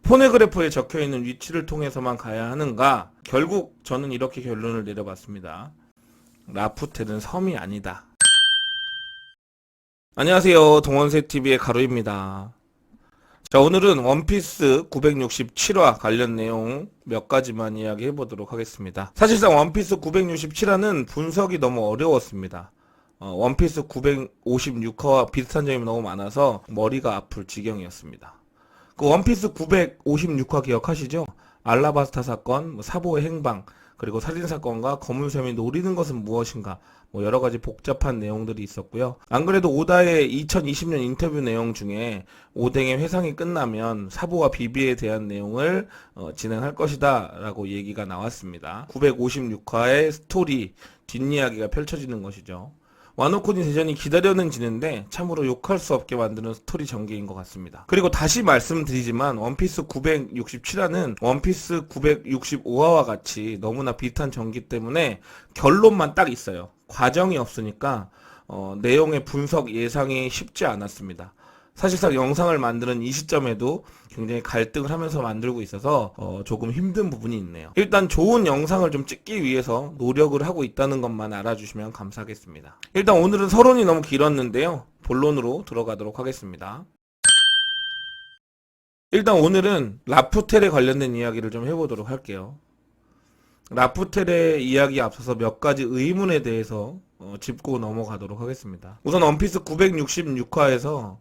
포네그래프에 적혀있는 위치를 통해서만 가야 하는가? 결국 저는 이렇게 결론을 내려봤습니다. 라푸텔은 섬이 아니다. 안녕하세요. 동원세TV의 가루입니다. 자, 오늘은 원피스 967화 관련 내용 몇 가지만 이야기해 보도록 하겠습니다. 사실상 원피스 967화는 분석이 너무 어려웠습니다. 원피스 956화와 비슷한 점이 너무 많아서 머리가 아플 지경이었습니다. 그 원피스 956화 기억하시죠? 알라바스타 사건, 사보의 행방, 그리고 살인사건과 거물샘이 노리는 것은 무엇인가, 여러 가지 복잡한 내용들이 있었고요. 안 그래도 오다의 2020년 인터뷰 내용 중에 오뎅의 회상이 끝나면 사보와 비비에 대한 내용을 진행할 것이다 라고 얘기가 나왔습니다. 956화의 스토리, 뒷이야기가 펼쳐지는 것이죠. 와노코니 대전이 기다려는 지는데 참으로 욕할 수 없게 만드는 스토리 전개인 것 같습니다. 그리고 다시 말씀드리지만 원피스 967화는 원피스 965화와 같이 너무나 비슷한 전기 때문에 결론만 딱 있어요. 과정이 없으니까 내용의 분석 예상이 쉽지 않았습니다. 사실상 영상을 만드는 이 시점에도 굉장히 갈등을 하면서 만들고 있어서 조금 힘든 부분이 있네요. 일단 좋은 영상을 좀 찍기 위해서 노력을 하고 있다는 것만 알아주시면 감사하겠습니다. 일단 오늘은 서론이 너무 길었는데요. 본론으로 들어가도록 하겠습니다. 일단 오늘은 라푸텔에 관련된 이야기를 좀 해보도록 할게요. 라푸텔의 이야기에 앞서서 몇 가지 의문에 대해서 짚고 넘어가도록 하겠습니다. 우선 원피스 966화에서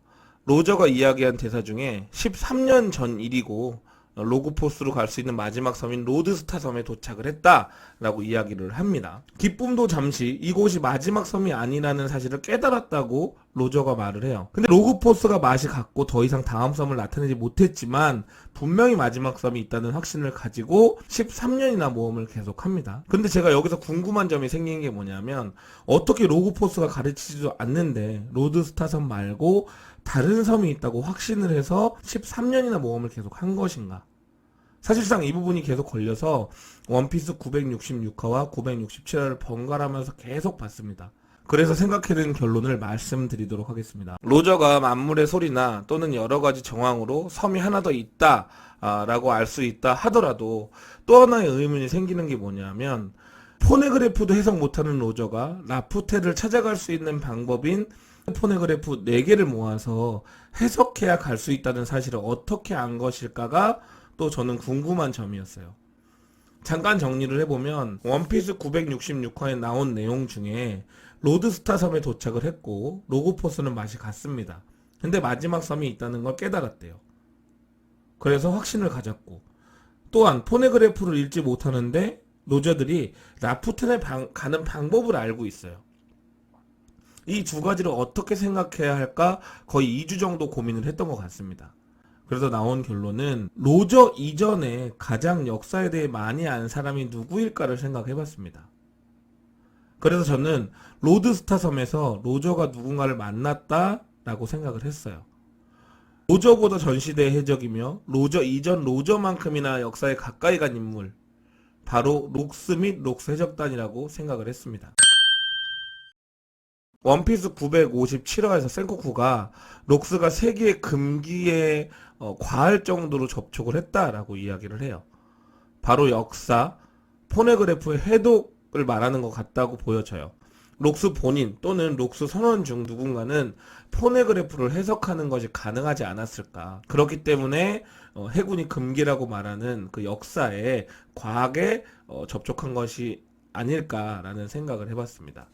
로저가 이야기한 대사 중에 13년 전 일이고 로그포스로 갈 수 있는 마지막 섬인 로드스타 섬에 도착을 했다라고 이야기를 합니다. 기쁨도 잠시 이곳이 마지막 섬이 아니라는 사실을 깨달았다고 로저가 말을 해요. 근데 로그포스가 맛이 갔고 더 이상 다음 섬을 나타내지 못했지만 분명히 마지막 섬이 있다는 확신을 가지고 13년이나 모험을 계속합니다. 근데 제가 여기서 궁금한 점이 생긴 게 뭐냐면 어떻게 로그포스가 가르치지도 않는데 로드스타 섬 말고 다른 섬이 있다고 확신을 해서 13년이나 모험을 계속 한 것인가? 사실상 이 부분이 계속 걸려서 원피스 966화와 967화를 번갈아가면서 계속 봤습니다. 그래서 생각해낸 결론을 말씀드리도록 하겠습니다. 로저가 만물의 소리나 또는 여러가지 정황으로 섬이 하나 더 있다 라고 알 수 있다 하더라도 또 하나의 의문이 생기는 게 뭐냐면 포네그래프도 해석 못하는 로저가 라푸텔을 찾아갈 수 있는 방법인 포네그래프 4개를 모아서 해석해야 갈 수 있다는 사실을 어떻게 안 것일까가 또 저는 궁금한 점이었어요. 잠깐 정리를 해보면 원피스 966화에 나온 내용 중에 로드스타 섬에 도착을 했고 로그포스는 맛이 갔습니다. 근데 마지막 섬이 있다는 걸 깨달았대요. 그래서 확신을 가졌고 또한 포네그래프를 읽지 못하는데 로저들이 라푸텔에 가는 방법을 알고 있어요. 이 두 가지를 어떻게 생각해야 할까 거의 2주 정도 고민을 했던 것 같습니다. 그래서 나온 결론은 로저 이전에 가장 역사에 대해 많이 아는 사람이 누구일까를 생각해봤습니다. 그래서 저는 로드스타 섬에서 로저가 누군가를 만났다라고 생각을 했어요. 로저보다 전시대의 해적이며 로저 이전 로저만큼이나 역사에 가까이 간 인물, 바로 록스 및 록스 해적단이라고 생각을 했습니다. 원피스 957화에서 센코쿠가 록스가 세계의 금기에 과할 정도로 접촉을 했다라고 이야기를 해요. 바로 역사, 포네그래프의 해독을 말하는 것 같다고 보여져요. 록스 본인 또는 록스 선원 중 누군가는 포네그래프를 해석하는 것이 가능하지 않았을까. 그렇기 때문에 해군이 금기라고 말하는 그 역사에 과하게 접촉한 것이 아닐까라는 생각을 해봤습니다.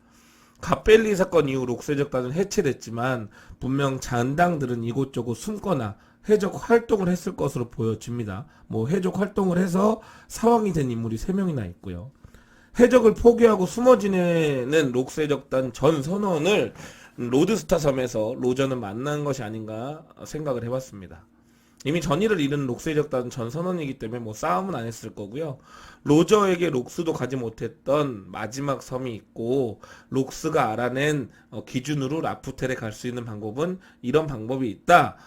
갓벨리 사건 이후 록스 해적단은 해체됐지만 분명 잔당들은 이곳저곳 숨거나 해적 활동을 했을 것으로 보여집니다. 해적 활동을 해서 사왕이 된 인물이 3명이나 있고요. 해적을 포기하고 숨어 지내는 록스 해적단 전 선원을 로드스타 섬에서 로저는 만난 것이 아닌가 생각을 해봤습니다. 이미 전의를 잃은 록스 해적단 전 선원이기 때문에 싸움은 안 했을 거고요. 로저에게 록스도 가지 못했던 마지막 섬이 있고 록스가 알아낸 기준으로 라푸텔에 갈 수 있는 방법은 이런 방법이 있다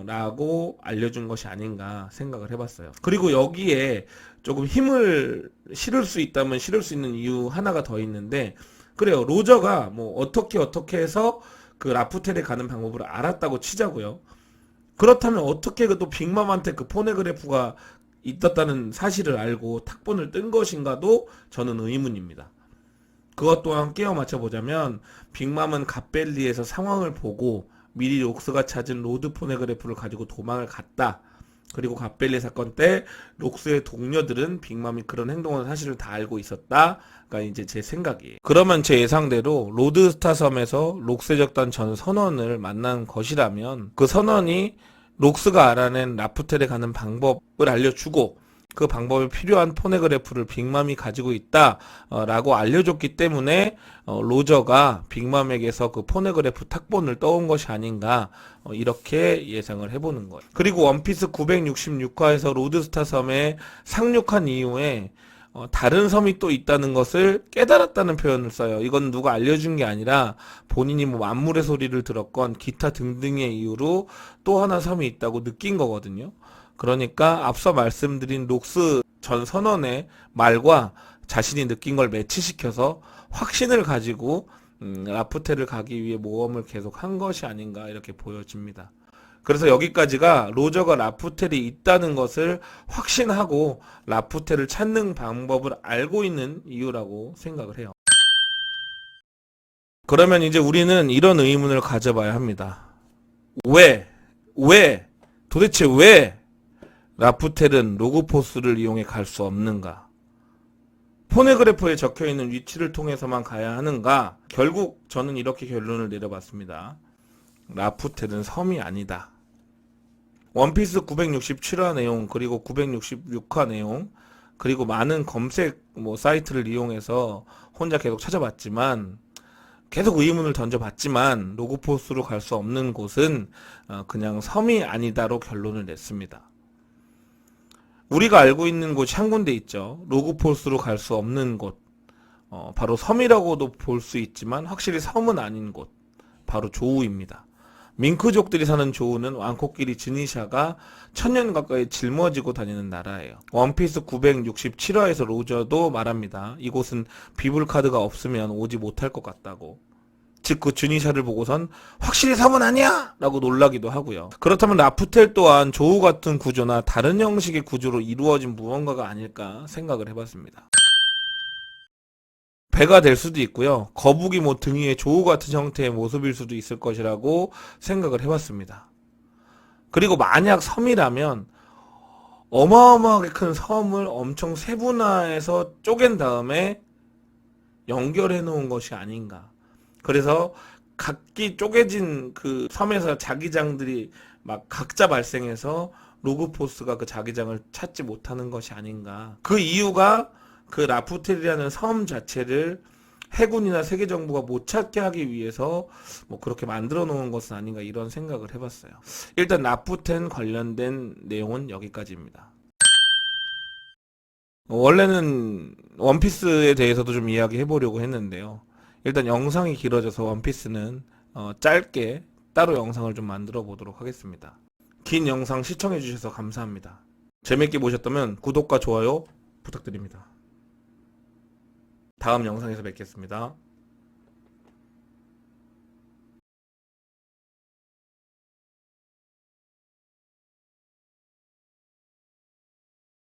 라고 알려준 것이 아닌가 생각을 해봤어요. 그리고 여기에 조금 힘을 실을 수 있다면 실을 수 있는 이유 하나가 더 있는데, 그래요, 로저가 어떻게 해서 그 라푸텔에 가는 방법을 알았다고 치자고요. 그렇다면 어떻게 그 또 빅맘한테 그 포네그래프가 있었다는 사실을 알고 탁본을 뜬 것인가도 저는 의문입니다. 그것 또한 끼워 맞춰보자면 빅맘은 갓벨리에서 상황을 보고 미리 록스가 찾은 로드 포네그래프를 가지고 도망을 갔다. 그리고 갓벨리 사건 때 록스의 동료들은 빅맘이 그런 행동을 사실을 다 알고 있었다가 이제 제 생각이에요. 그러면 제 예상대로 로드스타 섬에서 록스의 적단 전 선원을 만난 것이라면 그 선원이 록스가 알아낸 라프텔에 가는 방법을 알려주고 그 방법에 필요한 포네그래프를 빅맘이 가지고 있다라고 알려줬기 때문에 로저가 빅맘에게서 그 포네그래프 탁본을 떠온 것이 아닌가 이렇게 예상을 해보는 거예요. 그리고 원피스 966화에서 로드스타 섬에 상륙한 이후에 다른 섬이 또 있다는 것을 깨달았다는 표현을 써요. 이건 누가 알려준 게 아니라 본인이 뭐 만물의 소리를 들었건 기타 등등의 이유로 또 하나 섬이 있다고 느낀 거거든요. 그러니까 앞서 말씀드린 록스 전 선원의 말과 자신이 느낀 걸 매치시켜서 확신을 가지고 라프텔을 가기 위해 모험을 계속 한 것이 아닌가 이렇게 보여집니다. 그래서 여기까지가 로저가 라프텔이 있다는 것을 확신하고 라프텔을 찾는 방법을 알고 있는 이유라고 생각을 해요. 그러면 이제 우리는 이런 의문을 가져봐야 합니다. 도대체 왜 라프텔은 로그포스를 이용해 갈 수 없는가? 포네그래프에 적혀있는 위치를 통해서만 가야 하는가? 결국 저는 이렇게 결론을 내려봤습니다. 라프텔은 섬이 아니다. 원피스 967화 내용, 그리고 966화 내용, 그리고 많은 검색 사이트를 이용해서 혼자 계속 찾아봤지만, 계속 의문을 던져봤지만, 로그포스로 갈 수 없는 곳은 그냥 섬이 아니다로 결론을 냈습니다. 우리가 알고 있는 곳이 한 군데 있죠. 로그포스로 갈 수 없는 곳. 바로 섬이라고도 볼 수 있지만 확실히 섬은 아닌 곳. 바로 조우입니다. 밍크족들이 사는 조우는 왕코끼리 지니샤가 1000년 가까이 짊어지고 다니는 나라예요. 원피스 967화에서 로저도 말합니다. 이곳은 비블 카드가 없으면 오지 못할 것 같다고. 즉 그 주니샤를 보고선 확실히 섬은 아니야! 라고 놀라기도 하고요. 그렇다면 라프텔 또한 조우 같은 구조나 다른 형식의 구조로 이루어진 무언가가 아닐까 생각을 해봤습니다. 배가 될 수도 있고요. 거북이 등 위에 조우 같은 형태의 모습일 수도 있을 것이라고 생각을 해봤습니다. 그리고 만약 섬이라면 어마어마하게 큰 섬을 엄청 세분화해서 쪼갠 다음에 연결해 놓은 것이 아닌가. 그래서 각기 쪼개진 그 섬에서 자기장들이 막 각자 발생해서 로그포스가 그 자기장을 찾지 못하는 것이 아닌가. 그 이유가 그 라프텔이라는 섬 자체를 해군이나 세계정부가 못 찾게 하기 위해서 그렇게 만들어 놓은 것은 아닌가 이런 생각을 해봤어요. 일단 라프텔 관련된 내용은 여기까지입니다. 원래는 원피스에 대해서도 좀 이야기해 보려고 했는데요. 일단 영상이 길어져서 원피스는 짧게 따로 영상을 좀 만들어 보도록 하겠습니다. 긴 영상 시청해 주셔서 감사합니다. 재밌게 보셨다면 구독과 좋아요 부탁드립니다. 다음 영상에서 뵙겠습니다.